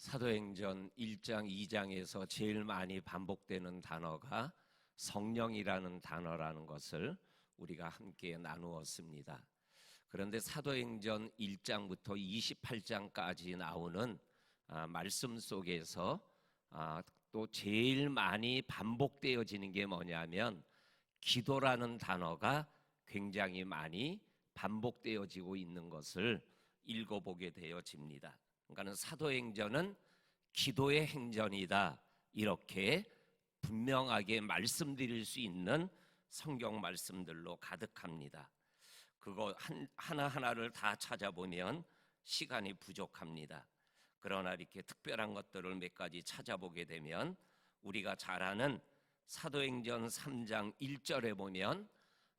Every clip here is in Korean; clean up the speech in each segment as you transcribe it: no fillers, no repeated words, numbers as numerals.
사도행전 1장, 2장에서 제일 많이 반복되는 단어가 성령이라는 단어라는 것을 우리가 함께 나누었습니다. 그런데 사도행전 1장부터 28장까지 나오는 말씀 속에서 또 제일 많이 반복되어지는 게 뭐냐면 기도라는 단어가 굉장히 많이 반복되어지고 있는 것을 읽어보게 되어집니다. 그러니까 사도행전은 기도의 행전이다, 이렇게 분명하게 말씀드릴 수 있는 성경 말씀들로 가득합니다. 그거 하나하나를 다 찾아보면 시간이 부족합니다. 그러나 이렇게 특별한 것들을 몇 가지 찾아보게 되면 우리가 잘 아는 사도행전 3장 1절에 보면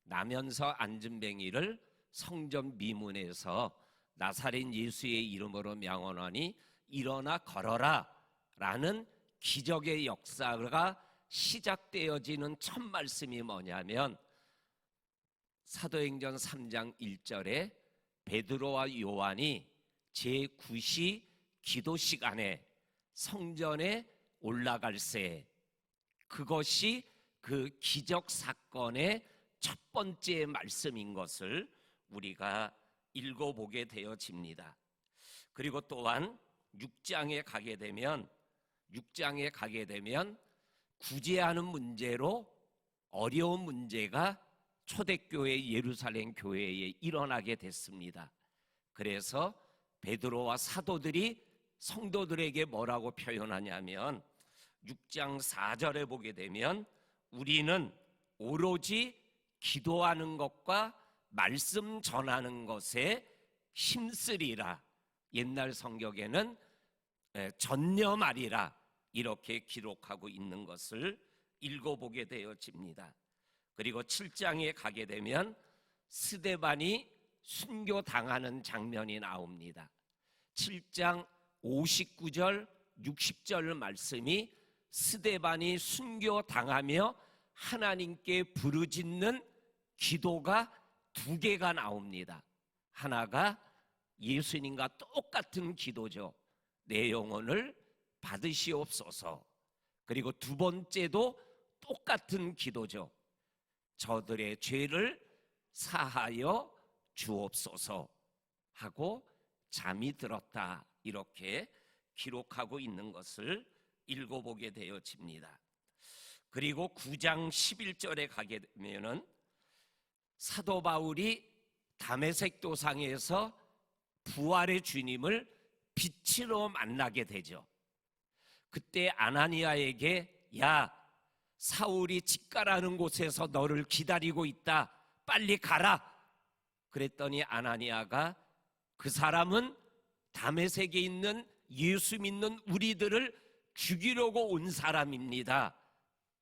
나면서 안진뱅이를 성전 미문에서 나사렛 예수의 이름으로 명하노니 일어나 걸어라 라는 기적의 역사가 시작되어지는 첫 말씀이 뭐냐면 사도행전 3장 1절에 베드로와 요한이 제9시 기도 시간에 성전에 올라갈새, 그것이 그 기적 사건의 첫 번째 말씀인 것을 우리가 읽어보게 되어집니다. 그리고 또한 6장에 가게 되면 구제하는 문제로 어려운 문제가 초대교회 예루살렘 교회에 일어나게 됐습니다. 그래서 베드로와 사도들이 성도들에게 뭐라고 표현하냐면 6장 4절에 보게 되면 우리는 오로지 기도하는 것과 말씀 전하는 것에 힘쓰리라, 옛날 성경에는 전념하리라, 이렇게 기록하고 있는 것을 읽어보게 되어집니다. 그리고 7장에 가게 되면 스데반이 순교당하는 장면이 나옵니다. 7장 59절 60절 말씀이 스데반이 순교당하며 하나님께 부르짖는 기도가 두 개가 나옵니다. 하나가 예수님과 똑같은 기도죠. 내 영혼을 받으시옵소서. 그리고 두 번째도 똑같은 기도죠. 저들의 죄를 사하여 주옵소서 하고 잠이 들었다, 이렇게 기록하고 있는 것을 읽어보게 되어집니다. 그리고 9장 11절에 가게 되면은 사도 바울이 다메섹 도상에서 부활의 주님을 빛으로 만나게 되죠. 그때 아나니아에게 야, 사울이 직가라는 곳에서 너를 기다리고 있다, 빨리 가라. 그랬더니 아나니아가 그 사람은 다메섹에 있는 예수 믿는 우리들을 죽이려고 온 사람입니다.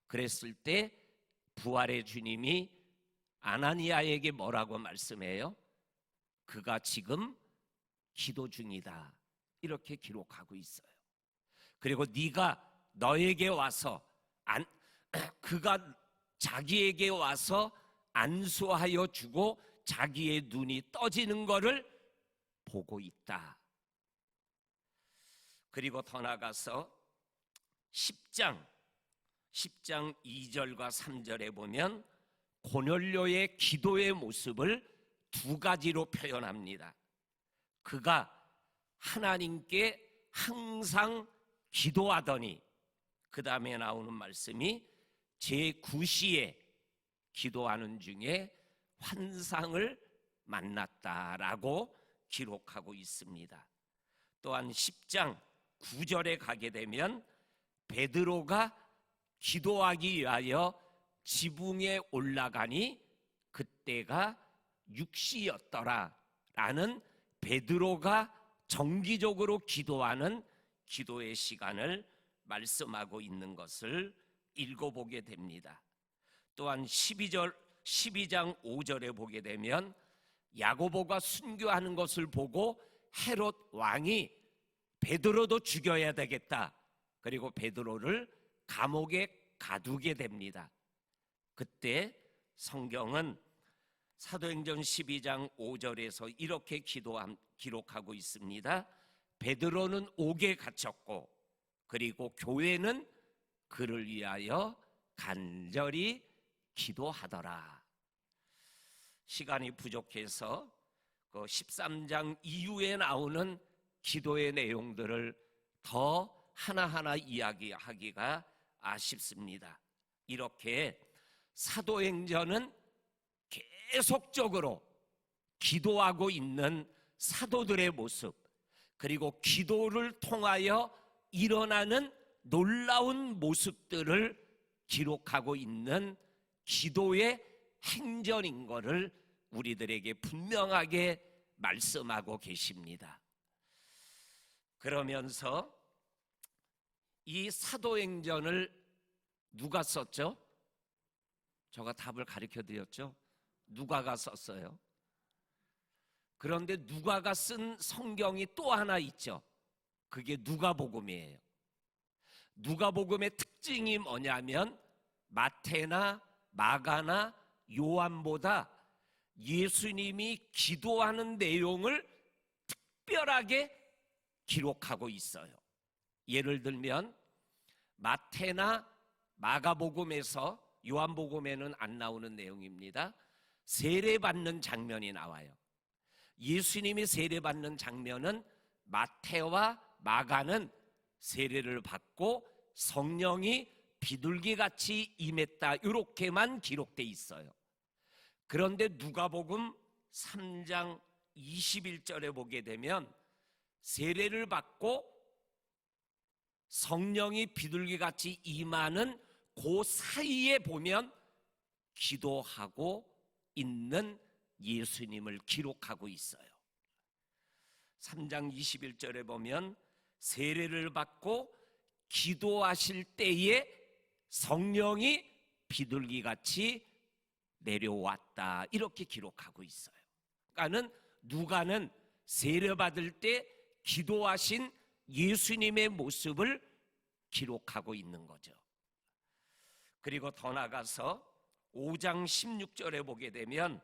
그랬을 때 부활의 주님이 아나니아에게 뭐라고 말씀해요? 그가 지금 기도 중이다, 이렇게 기록하고 있어요. 그리고 너에게 와서 그가 자기에게 와서 안수하여 주고 자기의 눈이 떠지는 것을 보고 있다. 그리고 더 나가서 10장 2절과 3절에 보면 고넬료의 기도의 모습을 두 가지로 표현합니다. 그가 하나님께 항상 기도하더니, 그 다음에 나오는 말씀이 제9시에 기도하는 중에 환상을 만났다라고 기록하고 있습니다. 또한 10장 9절에 가게 되면 베드로가 기도하기 위하여 지붕에 올라가니 그때가 6시였더라 라는 베드로가 정기적으로 기도하는 기도의 시간을 말씀하고 있는 것을 읽어보게 됩니다. 또한 12장 5절에 보게 되면 야고보가 순교하는 것을 보고 헤롯 왕이 베드로도 죽여야 되겠다, 그리고 베드로를 감옥에 가두게 됩니다. 그때 성경은 사도행전 12장 5절에서 이렇게 기록하고 있습니다. 베드로는 옥에 갇혔고, 그리고 교회는 그를 위하여 간절히 기도하더라. 시간이 부족해서 그 13장 이후에 나오는 기도의 내용들을 더 하나하나 이야기하기가 아쉽습니다. 이렇게 사도행전은 계속적으로 기도하고 있는 사도들의 모습, 그리고 기도를 통하여 일어나는 놀라운 모습들을 기록하고 있는 기도의 행전인 것을 우리들에게 분명하게 말씀하고 계십니다. 그러면서 이 사도행전을 누가 썼죠? 제가 답을 가르쳐 드렸죠? 누가가 썼어요. 그런데 누가가 쓴 성경이 또 하나 있죠. 그게 누가복음이에요. 누가복음의 특징이 뭐냐면 마태나 마가나 요한보다 예수님이 기도하는 내용을 특별하게 기록하고 있어요. 예를 들면 마태나 마가복음에서, 요한복음에는 안 나오는 내용입니다. 세례받는 장면이 나와요. 예수님이 세례받는 장면은 마태와 마가는 세례를 받고 성령이 비둘기같이 임했다, 이렇게만 기록돼 있어요. 그런데 누가복음 3장 21절에 보게 되면 세례를 받고 성령이 비둘기같이 임하는 그 사이에 보면 기도하고 있는 예수님을 기록하고 있어요. 3장 21절에 보면 세례를 받고 기도하실 때에 성령이 비둘기같이 내려왔다, 이렇게 기록하고 있어요. 그러니까는 누가는 세례받을 때 기도하신 예수님의 모습을 기록하고 있는 거죠. 그리고 더 나가서 5장 16절에 보게 되면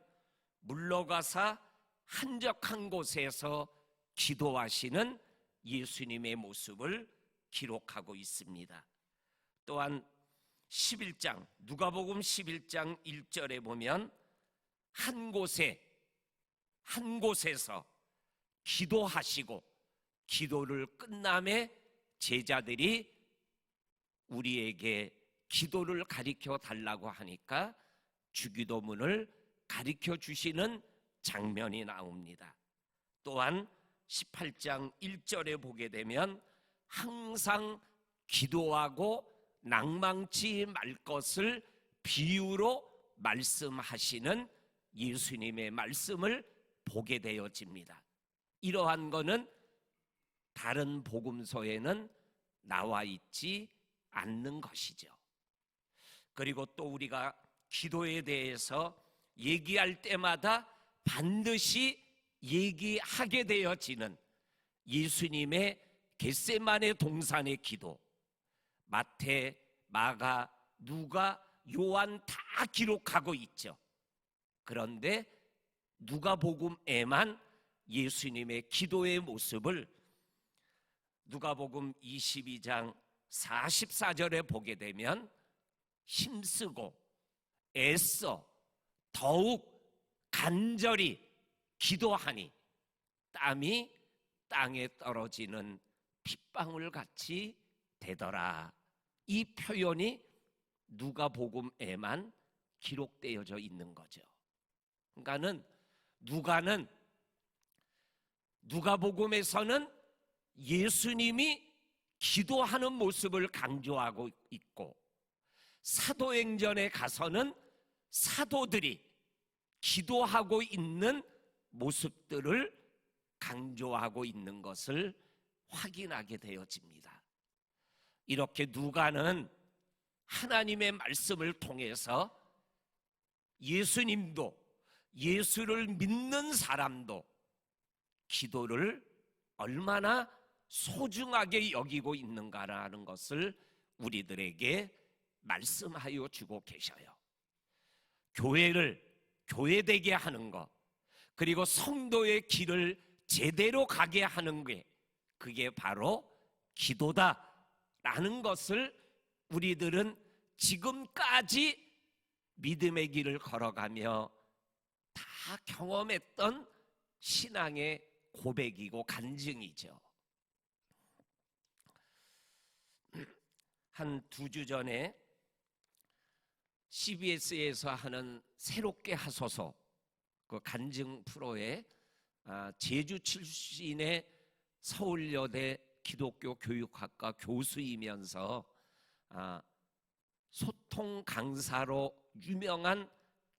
물러가사 한적한 곳에서 기도하시는 예수님의 모습을 기록하고 있습니다. 또한 11장, 누가복음 11장 1절에 보면 한 곳에서 기도하시고, 기도를 끝남에 제자들이 우리에게 기도를 가르쳐 달라고 하니까 주기도문을 가르쳐 주시는 장면이 나옵니다. 또한 18장 1절에 보게 되면 항상 기도하고 낭망치 말 것을 비유로 말씀하시는 예수님의 말씀을 보게 되어집니다. 이러한 것은 다른 복음서에는 나와 있지 않는 것이죠. 그리고 또 우리가 기도에 대해서 얘기할 때마다 반드시 얘기하게 되어지는 예수님의 겟세마네 동산의 기도, 마태, 마가, 누가, 요한 다 기록하고 있죠. 그런데 누가복음에만 예수님의 기도의 모습을 누가복음 22장 44절에 보게 되면 힘쓰고 애써 더욱 간절히 기도하니 땀이 땅에 떨어지는 핏방울 같이 되더라. 이 표현이 누가복음에만 기록되어져 있는 거죠. 그러니까는 누가복음에서는 예수님이 기도하는 모습을 강조하고 있고, 사도행전에 가서는 사도들이 기도하고 있는 모습들을 강조하고 있는 것을 확인하게 되어집니다. 이렇게 누가는 하나님의 말씀을 통해서 예수님도, 예수를 믿는 사람도 기도를 얼마나 소중하게 여기고 있는가라는 것을 우리들에게 말씀하여 주고 계셔요. 교회를 교회되게 하는 것, 그리고 성도의 길을 제대로 가게 하는 게 그게 바로 기도다라는 것을 우리들은 지금까지 믿음의 길을 걸어가며 다 경험했던 신앙의 고백이고 간증이죠. 한 2주 전에 CBS에서 하는 새롭게 하소서 그 간증 프로에 제주 출신의 서울여대 기독교 교육학과 교수이면서 소통 강사로 유명한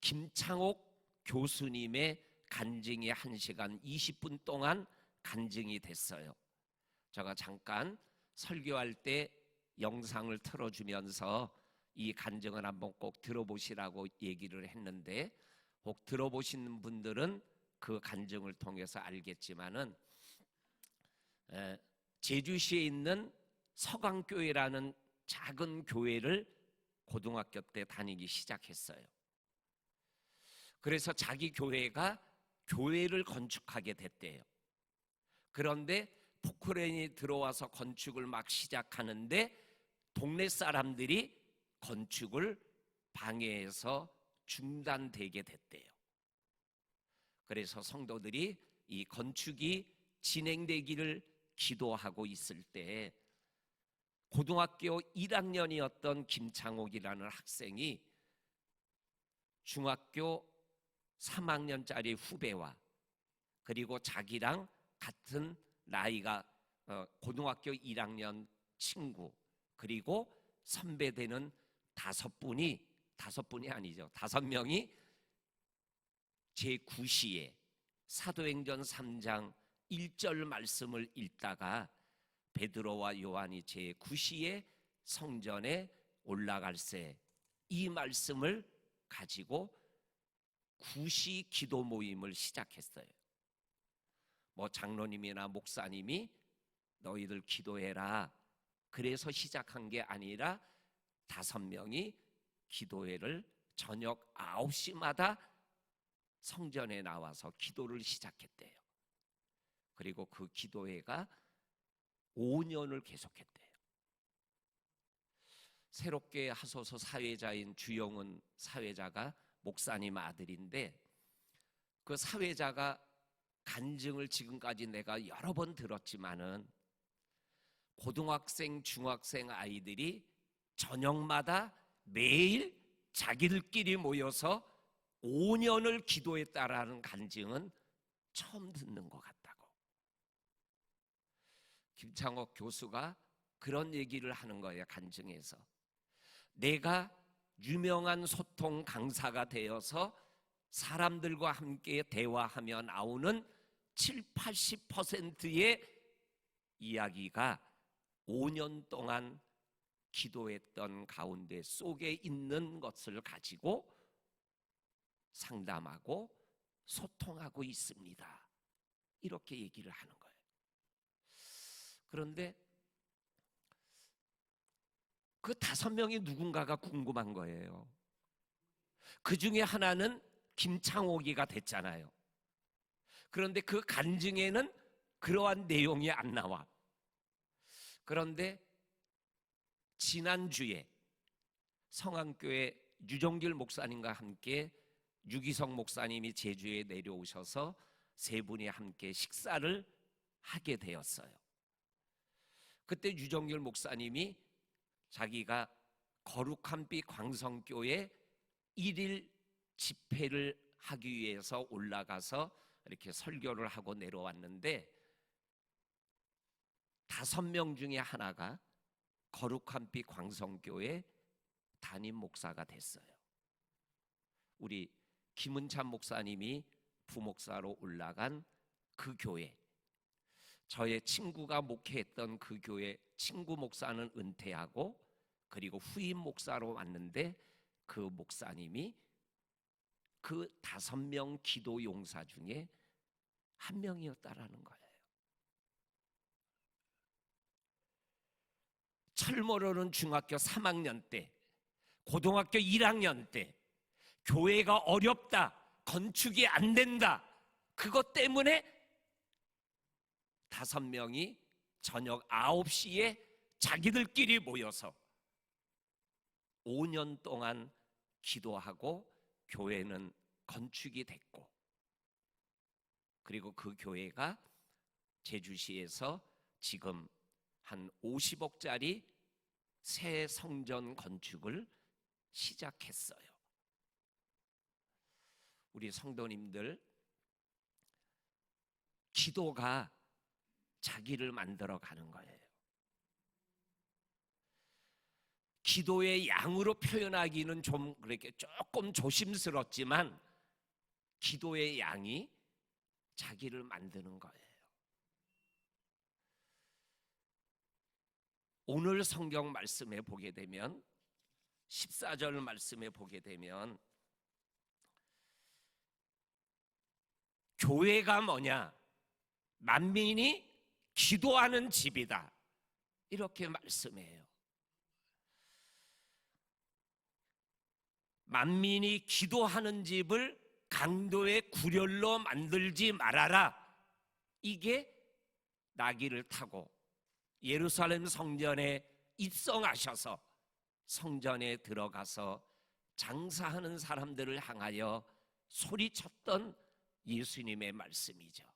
김창옥 교수님의 간증이 1시간 20분 동안 간증이 됐어요. 제가 잠깐 설교할 때 영상을 틀어주면서 이 간증을 한번 꼭 들어보시라고 얘기를 했는데, 꼭 들어보시는 분들은 그 간증을 통해서 알겠지만은 제주시에 있는 서강교회라는 작은 교회를 고등학교 때 다니기 시작했어요. 그래서 자기 교회가 교회를 건축하게 됐대요. 그런데 포크레인이 들어와서 건축을 막 시작하는데 동네 사람들이 건축을 방해해서 중단되게 됐대요. 그래서 성도들이 이 건축이 진행되기를 기도하고 있을 때 고등학교 1학년이었던 김창옥이라는 학생이 중학교 3학년짜리 후배와 그리고 자기랑 같은 나이가 고등학교 1학년 친구 그리고 선배되는 5분이 아니죠. 5명이 제9시에 사도행전 3장 1절 말씀을 읽다가 베드로와 요한이 제9시에 성전에 올라갈새 이 말씀을 가지고 9시 기도 모임을 시작했어요. 뭐 장로님이나 목사님이 너희들 기도해라 그래서 시작한 게 아니라 5명이 기도회를 저녁 9시마다 성전에 나와서 기도를 시작했대요. 그리고 그 기도회가 5년을 계속했대요. 새롭게 하소서 사회자인 주영은 사회자가 목사님 아들인데, 그 사회자가 간증을 지금까지 내가 여러 번 들었지만은 고등학생, 중학생 아이들이 저녁마다 매일 자기들끼리 모여서 5년을 기도했다라는 간증은 처음 듣는 것 같다고. 김창옥 교수가 그런 얘기를 하는 거예요. 간증에서 내가 유명한 소통 강사가 되어서 사람들과 함께 대화하며 나오는 70-80%의 이야기가 5년 동안 기도했던 가운데 속에 있는 것을 가지고 상담하고 소통하고 있습니다. 이렇게 얘기를 하는 거예요. 그런데 그 5명이 누군가가 궁금한 거예요. 그 중에 하나는 김창옥이가 됐잖아요. 그런데 그 간증에는 그러한 내용이 안 나와. 그런데 지난주에 성안교회 유정길 목사님과 함께 유기성 목사님이 제주에 내려오셔서 3분이 함께 식사를 하게 되었어요. 그때 유정길 목사님이 자기가 거룩한 빛 광성교회 1일 집회를 하기 위해서 올라가서 이렇게 설교를 하고 내려왔는데 5명 중에 하나가 거룩한 빛 광성교회 담임 목사가 됐어요. 우리 김은찬 목사님이 부목사로 올라간 그 교회, 저의 친구가 목회했던 그 교회 친구 목사는 은퇴하고 그리고 후임 목사로 왔는데 그 목사님이 그 5명 기도 용사 중에 한 명이었다라는 거예요. 철모로는 중학교 3학년 때, 고등학교 1학년 때 교회가 어렵다, 건축이 안 된다, 그것 때문에 5명이 저녁 9시에 자기들끼리 모여서 5년 동안 기도하고 교회는 건축이 됐고, 그리고 그 교회가 제주시에서 지금 한 50억짜리 새 성전 건축을 시작했어요. 우리 성도님들, 기도가 자기를 만들어 가는 거예요. 기도의 양으로 표현하기는 좀 그렇게 조금 조심스럽지만 기도의 양이 자기를 만드는 거예요. 오늘 성경 말씀에 보게 되면 14절 말씀에 보게 되면 교회가 뭐냐? 만민이 기도하는 집이다, 이렇게 말씀해요. 만민이 기도하는 집을 강도의 구렬로 만들지 말아라. 이게 나귀를 타고 예루살렘 성전에 입성하셔서 성전에 들어가서 장사하는 사람들을 향하여 소리쳤던 예수님의 말씀이죠.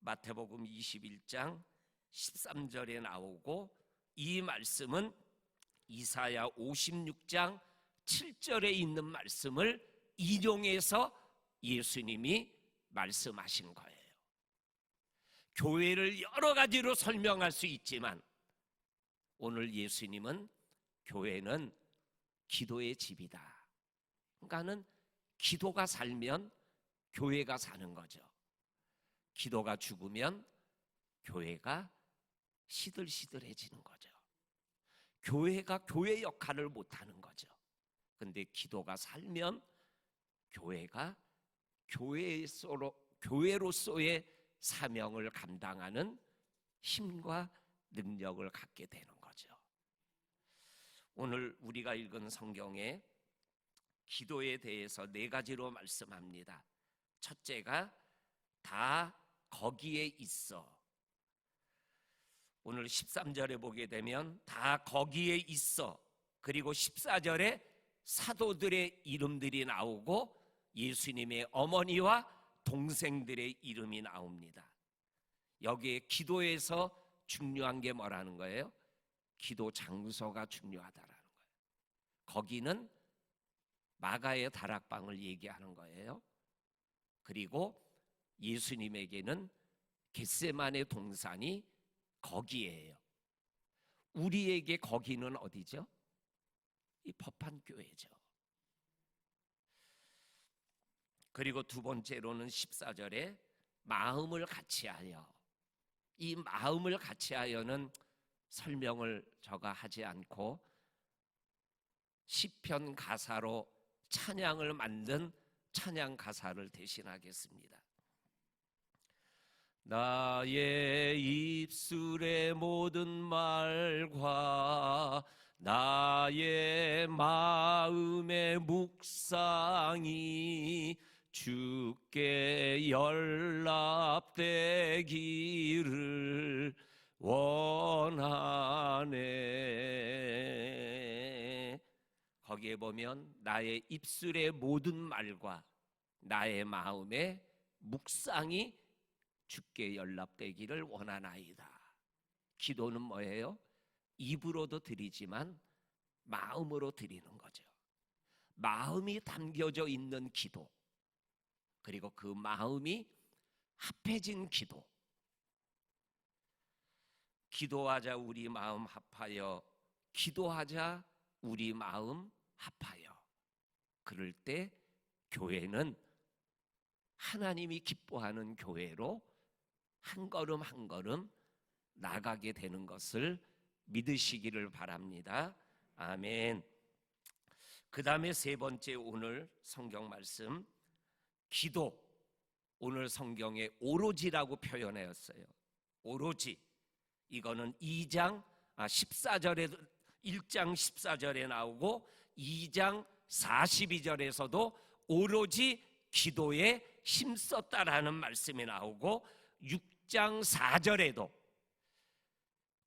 마태복음 21장 13절에 나오고, 이 말씀은 이사야 56장 7절에 있는 말씀을 인용해서 예수님이 말씀하신 거예요. 교회를 여러 가지로 설명할 수 있지만 오늘 예수님은 교회는 기도의 집이다. 그러니까는 기도가 살면 교회가 사는 거죠. 기도가 죽으면 교회가 시들시들해지는 거죠. 교회가 교회 역할을 못하는 거죠. 근데 기도가 살면 교회가 교회로서의 사명을 감당하는 힘과 능력을 갖게 되는 거죠. 오늘 우리가 읽은 성경에 기도에 대해서 4가지로 말씀합니다. 첫째가 다 거기에 있어. 오늘 13절에 보게 되면 다 거기에 있어. 그리고 14절에 사도들의 이름들이 나오고 예수님의 어머니와 동생들의 이름이 나옵니다. 여기에 기도에서 중요한 게 뭐라는 거예요? 기도 장소가 중요하다라는 거예요. 거기는 마가의 다락방을 얘기하는 거예요. 그리고 예수님에게는 겟세마네 동산이 거기예요. 우리에게 거기는 어디죠? 이 법한교회죠. 그리고 두 번째로는 14절에 마음을 같이하여. 이 마음을 같이하여는 설명을 저가 하지 않고 시편 가사로 찬양을 만든 찬양 가사를 대신하겠습니다. 나의 입술의 모든 말과 나의 마음의 묵상이 주께 연락되기를 원하네. 거기에 보면 나의 입술의 모든 말과 나의 마음의 묵상이 주께 연락되기를 원하나이다. 기도는 뭐예요? 입으로도 드리지만 마음으로 드리는 거죠. 마음이 담겨져 있는 기도, 그리고 그 마음이 합해진 기도. 기도하자 우리 마음 합하여, 기도하자 우리 마음 합하여. 그럴 때 교회는 하나님이 기뻐하는 교회로 한 걸음 한 걸음 나가게 되는 것을 믿으시기를 바랍니다. 아멘. 그 다음에 세 번째 오늘 성경 말씀, 기도. 오늘 성경에 오로지라고 표현하였어요. 오로지. 이거는 1장 14절에 나오고 2장 42절에서도 오로지 기도에 힘썼다라는 말씀이 나오고 6장 4절에도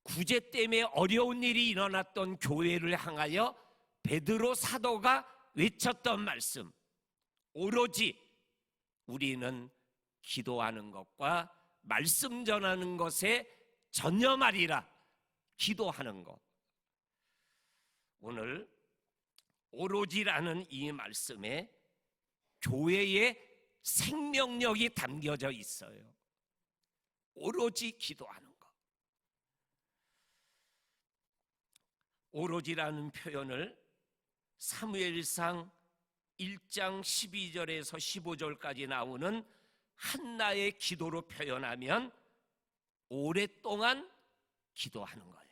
구제 때문에 어려운 일이 일어났던 교회를 향하여 베드로 사도가 외쳤던 말씀, 오로지 우리는 기도하는 것과 말씀 전하는 것에 전념하리라. 기도하는 것. 오늘 오로지라는 이 말씀에 교회의 생명력이 담겨져 있어요. 오로지 기도하는 것. 오로지라는 표현을 사무엘상 1장 12절에서 15절까지 나오는 한나의 기도로 표현하면 오랫동안 기도하는 거예요.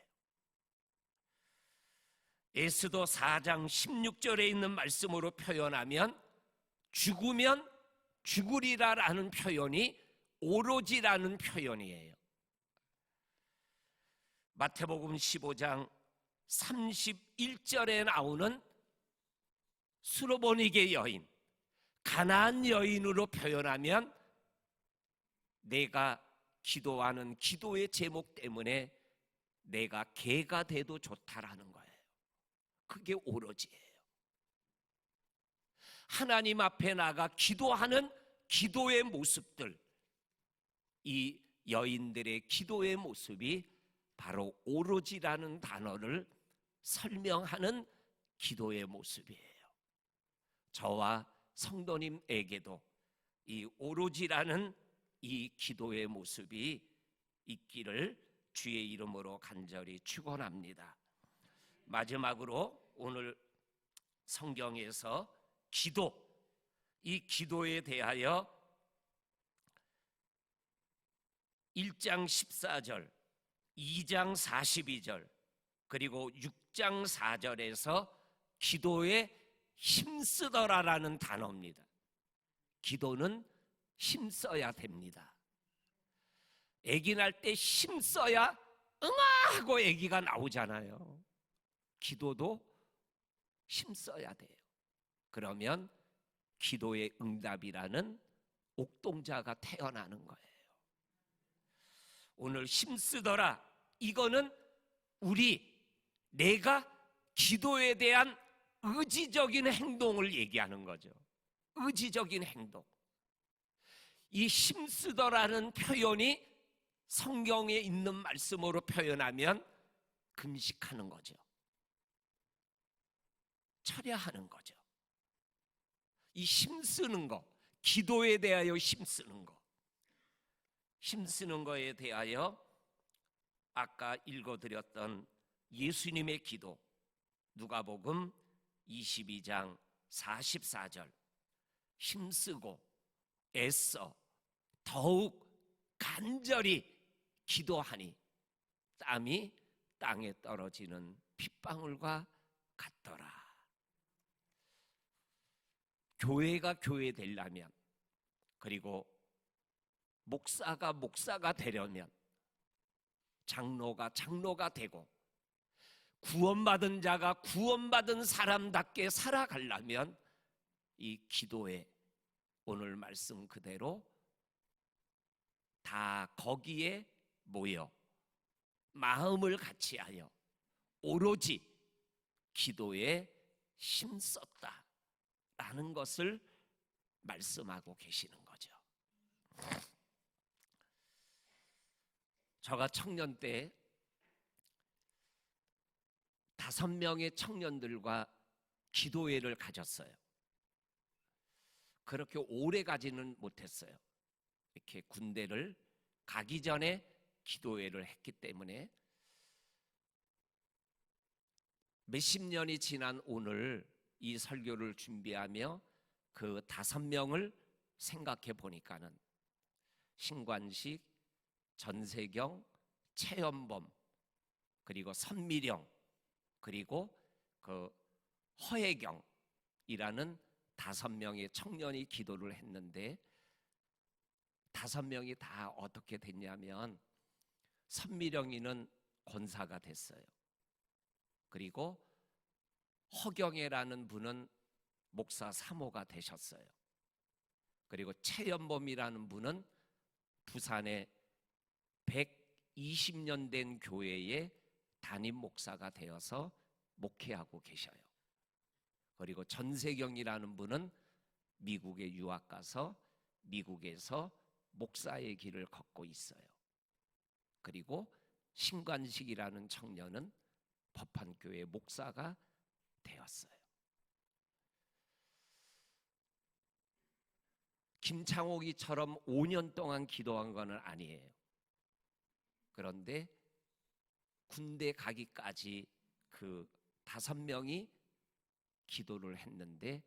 에스더 4장 16절에 있는 말씀으로 표현하면 죽으면 죽으리라라는 표현이 오로지라는 표현이에요. 마태복음 15장 31절에 나오는 수로보니게 여인, 가나안 여인으로 표현하면 내가 기도하는 기도의 제목 때문에 내가 개가 돼도 좋다라는 거예요. 그게 오로지예요. 하나님 앞에 나가 기도하는 기도의 모습들, 이 여인들의 기도의 모습이 바로 오로지라는 단어를 설명하는 기도의 모습이에요. 저와 성도님에게도 이 오로지라는 이 기도의 모습이 있기를 주의 이름으로 간절히 축원합니다. 마지막으로 오늘 성경에서 기도, 이 기도에 대하여 1장 14절, 2장 42절, 그리고 6장 4절에서 기도에 힘쓰더라라는 단어입니다. 기도는 힘써야 됩니다. 아기 날 때 힘써야 응아 하고 아기가 나오잖아요. 기도도 힘써야 돼요. 그러면 기도의 응답이라는 옥동자가 태어나는 거예요. 오늘 힘쓰더라, 이거는 내가 기도에 대한 의지적인 행동을 얘기하는 거죠. 의지적인 행동. 이 힘쓰더라는 표현이 성경에 있는 말씀으로 표현하면 금식하는 거죠. 철야하는 거죠. 이 힘쓰는 거, 기도에 대하여 힘쓰는 거, 힘쓰는 거에 대하여 아까 읽어드렸던 예수님의 기도, 누가복음 22장 44절, 힘쓰고 애써 더욱 간절히 기도하니 땀이 땅에 떨어지는 핏방울과 같더라. 교회가 교회 되려면, 그리고 목사가 되려면, 장로가 되고, 구원받은 자가 구원받은 사람답게 살아가려면 이 기도에 오늘 말씀 그대로 다 거기에 모여 마음을 같이하여 오로지 기도에 힘썼다라는 것을 말씀하고 계시는 거죠. 제가 청년 때 5명의 청년들과 기도회를 가졌어요. 그렇게 오래 가지는 못했어요. 이렇게 군대를 가기 전에 기도회를 했기 때문에 몇십 년이 지난 오늘 이 설교를 준비하며 그 5명을 생각해 보니까는 신관식, 전세경, 최연범, 그리고 선미령, 그리고 그 허혜경이라는 5명의 청년이 기도를 했는데 5명이 다 어떻게 됐냐면 선미령이는 권사가 됐어요. 그리고 허경애라는 분은 목사 사모가 되셨어요. 그리고 최연범이라는 분은 부산의 20년 된 교회의 담임 목사가 되어서 목회하고 계셔요. 그리고 전세경이라는 분은 미국에 유학 가서 미국에서 목사의 길을 걷고 있어요. 그리고 신관식이라는 청년은 법한교회 목사가 되었어요. 김창옥이처럼 5년 동안 기도한 건 아니에요. 그런데 군대 가기까지 그 5명이 기도를 했는데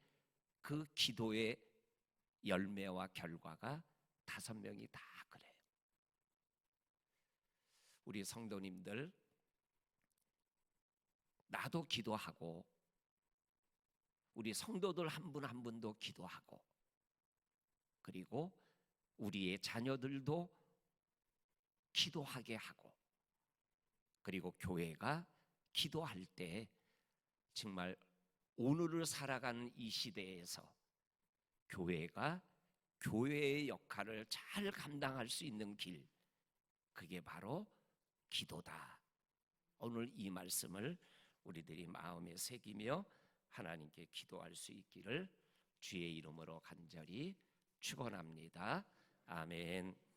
그 기도의 열매와 결과가 5명이 다 그래요. 우리 성도님들, 나도 기도하고 우리 성도들 한 분 한 분도 기도하고 그리고 우리의 자녀들도 기도하게 하고 그리고 교회가 기도할 때 정말 오늘을 살아가는 이 시대에서 교회가 교회의 역할을 잘 감당할 수 있는 길, 그게 바로 기도다. 오늘 이 말씀을 우리들이 마음에 새기며 하나님께 기도할 수 있기를 주의 이름으로 간절히 축원합니다. 아멘.